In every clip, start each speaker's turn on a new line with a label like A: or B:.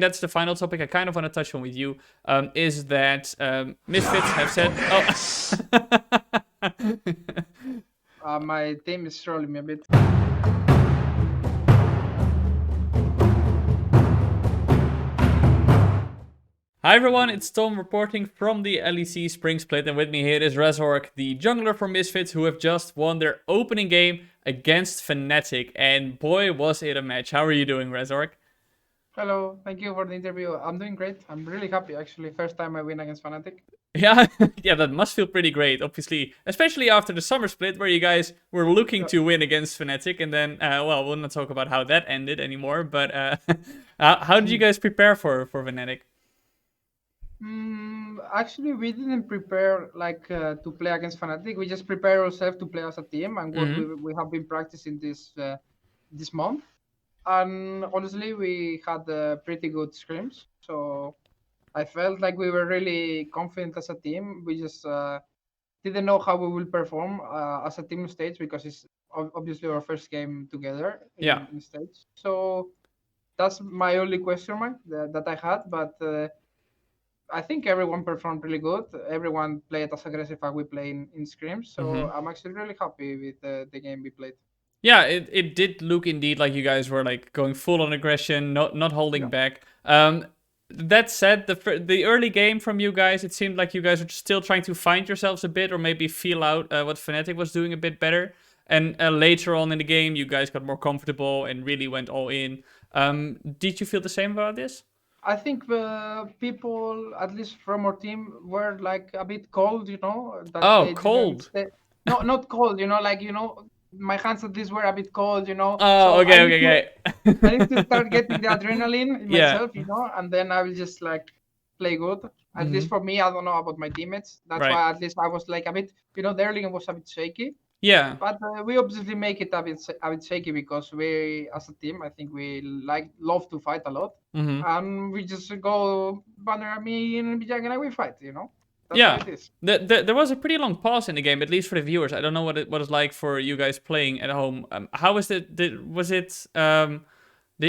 A: That's the final topic I kind of want to touch on with you, is that Misfits have said... Oh.
B: My team is trolling me a bit.
A: Hi everyone, it's Tom reporting from the LEC Spring Split, and with me here is Razork, the jungler from Misfits, who have just won their opening game against Fnatic, and boy was it a match. How are you doing, Razork?
B: Hello, thank you for the interview. I'm doing great. I'm really happy actually. First time I win against Fnatic.
A: Yeah, yeah, that must feel pretty great, obviously, especially after the summer split where you guys were looking to win against Fnatic, and then, well, we'll not talk about how that ended anymore, but how did you guys prepare for Fnatic?
B: Actually, we didn't prepare to play against Fnatic. We just prepare ourselves to play as a team, and what we have been practicing this month. And honestly, we had pretty good scrims, so I felt like we were really confident as a team. We just didn't know how we will perform as a team stage because it's obviously our first game together in stage. So that's my only question mark that I had, but I think everyone performed really good. Everyone played as aggressive as we play in scrims, so I'm actually really happy with the game we played.
A: Yeah, it did look indeed like you guys were like going full on aggression, not holding back. That said, the early game from you guys, it seemed like you guys were still trying to find yourselves a bit, or maybe feel out what Fnatic was doing a bit better. And later on in the game, you guys got more comfortable and really went all in. Did you feel the same about this?
B: I think people, at least from our team, were like a bit cold, that
A: Oh,
B: they didn't
A: cold.
B: stay. No, not cold, my hands at least were a bit cold,
A: Oh,
B: So
A: okay.
B: I need to start getting the adrenaline in
A: Yeah.
B: myself, and then I will just like play good. At least for me, I don't know about my teammates. That's
A: Right.
B: why at least I was like a bit, the early game was a bit shaky.
A: Yeah.
B: But we obviously make it a bit shaky because we, as a team, I think we love to fight a lot, and we just go banner me in jungle and we fight. That's how
A: Yeah.
B: it is.
A: There was a pretty long pause in the game, at least for the viewers. I don't know what it's like for you guys playing at home. How was it?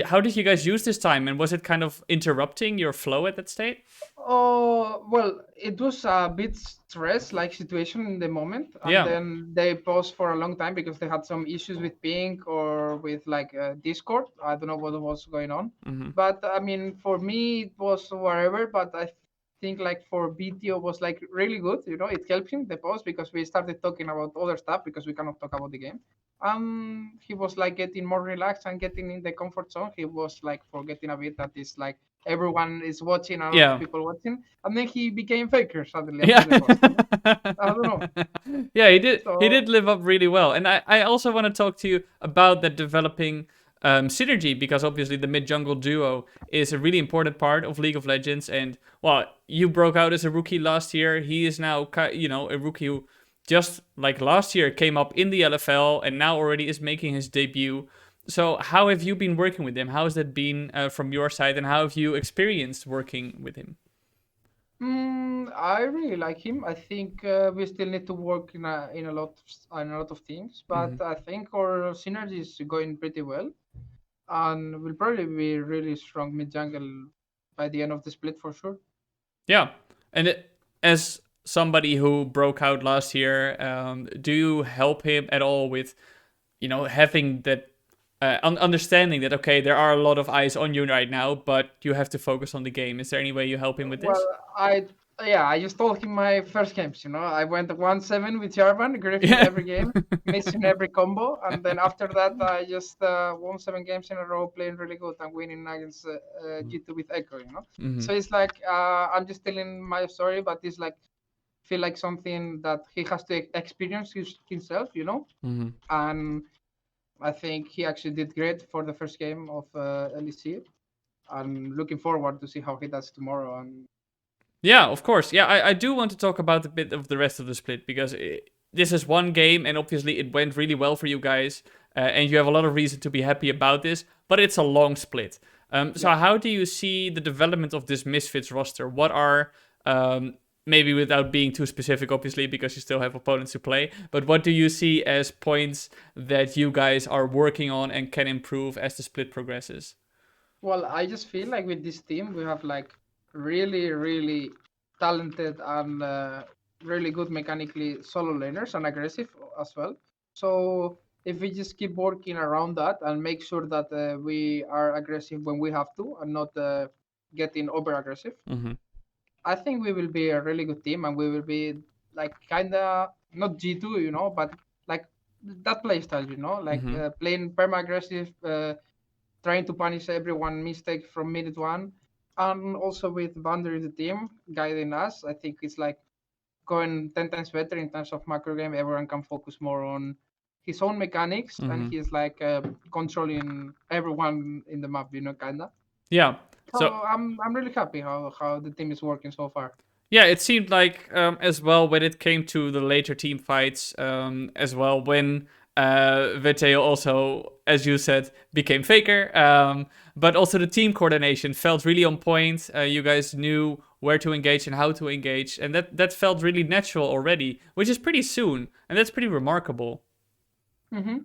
A: How did you guys use this time, and was it kind of interrupting your flow at that state?
B: Oh, well, it was a bit stress-like situation in the moment, and
A: Yeah.
B: then they paused for a long time because they had some issues with ping or with Discord. I don't know what was going on, but I mean, for me it was whatever. But I think like for Vetheo was like really good. It helped him the pause because we started talking about other stuff because we cannot talk about the game. He was like getting more relaxed and getting in the comfort zone. He was like forgetting a bit that is like everyone is watching, a lot of people watching, and then he became faker suddenly
A: Yeah.
B: after the post. I don't know.
A: Yeah, he did.
B: So,
A: He did live up really well, and I also want to talk to you about that developing synergy, because obviously the mid jungle duo is a really important part of League of Legends. And well, you broke out as a rookie last year. He is now, a rookie who just like last year came up in the LFL and now already is making his debut. So how have you been working with him? How has that been from your side, and how have you experienced working with him?
B: I really like him. I think we still need to work in a lot of things, but I think our synergy is going pretty well, and we'll probably be really strong mid jungle by the end of the split for sure.
A: Yeah, and as somebody who broke out last year, do you help him at all with, having that understanding that, okay, there are a lot of eyes on you right now, but you have to focus on the game? Is there any way you help him with
B: Well,
A: this?
B: I just told him my first games. I went 1-7 with Jarvan, griefing every game, missing every combo, and then after that I just won 7 games in a row, playing really good and winning against G2 with Echo. So it's like I'm just telling my story, but it's like feel like something that he has to experience himself. And I think he actually did great for the first game of LEC. I'm looking forward to see how he does tomorrow. And
A: Yeah, of course. Yeah, I do want to talk about a bit of the rest of the split, because this is one game, and obviously it went really well for you guys, and you have a lot of reason to be happy about this, but it's a long split. So how do you see the development of this Misfits roster? What are, maybe without being too specific, obviously, because you still have opponents to play, but what do you see as points that you guys are working on and can improve as the split progresses?
B: Well, I just feel like with this team we have like really talented and really good mechanically solo laners and aggressive as well. So if we just keep working around that and make sure that we are aggressive when we have to and not getting over aggressive,
A: Mm-hmm.
B: I think we will be a really good team and we will be like kinda not G2, but like that play style, like
A: Mm-hmm.
B: playing perma aggressive, trying to punish everyone mistake from minute one, and also with Vander in the team guiding us. I think it's like going 10 times better in terms of macro game. Everyone can focus more on his own mechanics, and
A: Mm-hmm.
B: he's like controlling everyone in the map, kinda.
A: Yeah.
B: So
A: So
B: I'm really happy how the team is working so far.
A: yeah, it seemed like as well when it came to the later team fights as well when Vetheo also, as you said, became Faker. But also the team coordination felt really on point. You guys knew where to engage and how to engage, and that felt really natural already, which is pretty soon, and that's pretty remarkable.
B: Mm-hmm.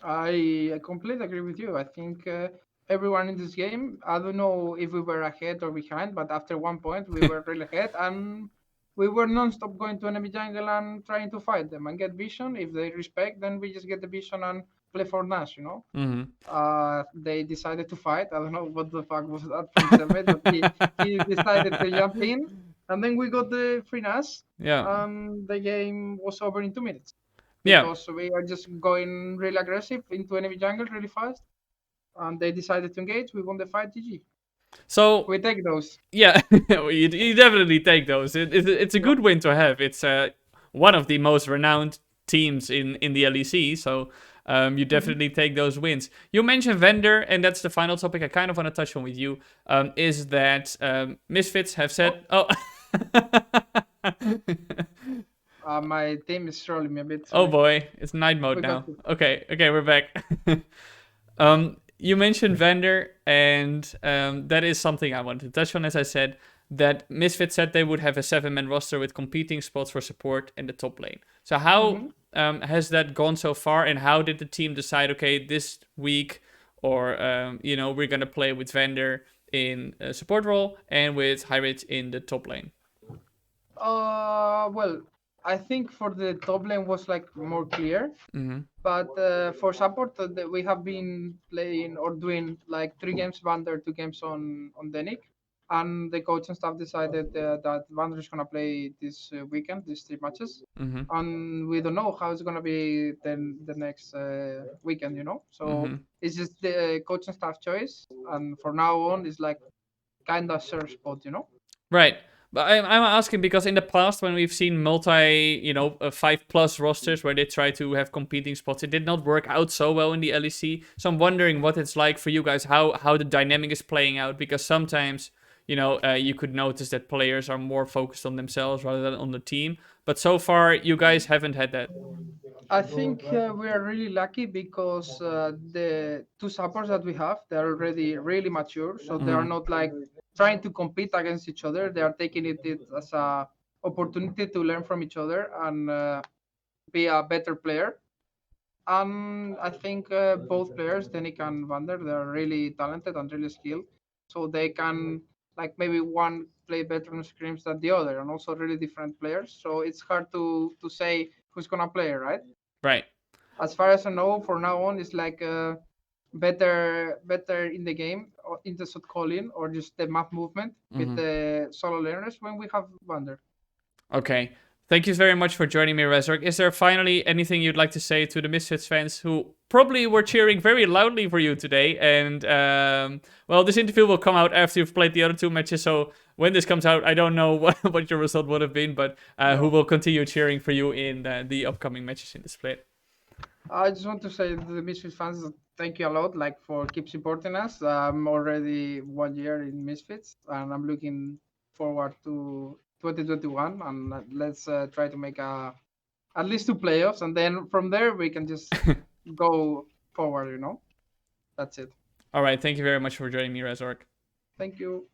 B: I completely agree with you. I think everyone in this game, I don't know if we were ahead or behind, but after one point we were really ahead and we were non-stop going to enemy jungle and trying to fight them and get vision. If they respect, then we just get the vision and play for Nash.
A: Mm-hmm.
B: They decided to fight. I don't know what the fuck was that from Semed, but he decided to jump in and then we got the free Nash
A: Yeah.
B: and the game was over in 2 minutes
A: Yeah.
B: because we are just going really aggressive into enemy jungle really fast. And they decided to engage. We won the fight. GG.
A: So
B: We take those.
A: yeah, you definitely take those. It's a
B: Yep.
A: good win to have. It's one of the most renowned teams in the LEC, so you
B: Mhm.
A: definitely take those wins. You mentioned vendor, and that's the final topic I kind of want to touch on with you. Is that Misfits have
B: Oh,
A: said, oh,
B: my team is trolling me a bit.
A: oh
B: Sorry.
A: boy, it's night mode
B: We got
A: now.
B: it.
A: Okay, we're back. You mentioned vendor, and that is something I wanted to touch on. As I said, that Misfit said they would have a 7-man roster with competing spots for support in the top lane. So how
B: Hmm.
A: has that gone so far, and how did the team decide? Okay, this week, or we're gonna play with vendor in a support role and with Hyrit in the top lane.
B: Well, I think for the top lane was like more clear.
A: Mm-hmm.
B: But for support, we have been playing or doing like 3 games Vander, 2 games on Denic, and the coach and staff decided that Vander is gonna play this weekend, these 3 matches,
A: Mm-hmm.
B: and we don't know how it's gonna be then the next weekend, So
A: Mm-hmm.
B: it's just the coach and staff choice, and for now on, it's like kind of sure spot.
A: Right. But I'm asking because in the past, when we've seen multi, 5+ rosters where they try to have competing spots, it did not work out so well in the LEC. So I'm wondering what it's like for you guys, how the dynamic is playing out. Because sometimes, you could notice that players are more focused on themselves rather than on the team. But so far, you guys haven't had that.
B: I think we are really lucky because the 2 supports that we have, they're already really mature. So they are
A: Mm-hmm.
B: not like trying to compete against each other. They are taking it as a opportunity to learn from each other and be a better player. And I think both players, Denik and Vander, they are really talented and really skilled. So they can like maybe one play better on scrims than the other, and also really different players. So it's hard to say who's gonna play, right?
A: Right.
B: As far as I know, for now on, it's like better in the game or in the shot calling or just the map movement with
A: Mm-hmm.
B: the solo learners when we have Wander.
A: Okay. Thank you very much for joining me, Razork. Is there finally anything you'd like to say to the Misfits fans who probably were cheering very loudly for you today? And, well, this interview will come out after you've played the other 2 matches, so when this comes out, I don't know what your result would have been, but who
B: Yeah.
A: will continue cheering for you in the upcoming matches in the split.
B: I just want to say to the Misfits fans, thank you a lot, like for keep supporting us. I'm already 1 year in Misfits, and I'm looking forward to 2021, and let's try to make at least 2 playoffs, and then from there we can just go forward. That's it.
A: All right, thank you very much for joining me, Razork.
B: Thank you.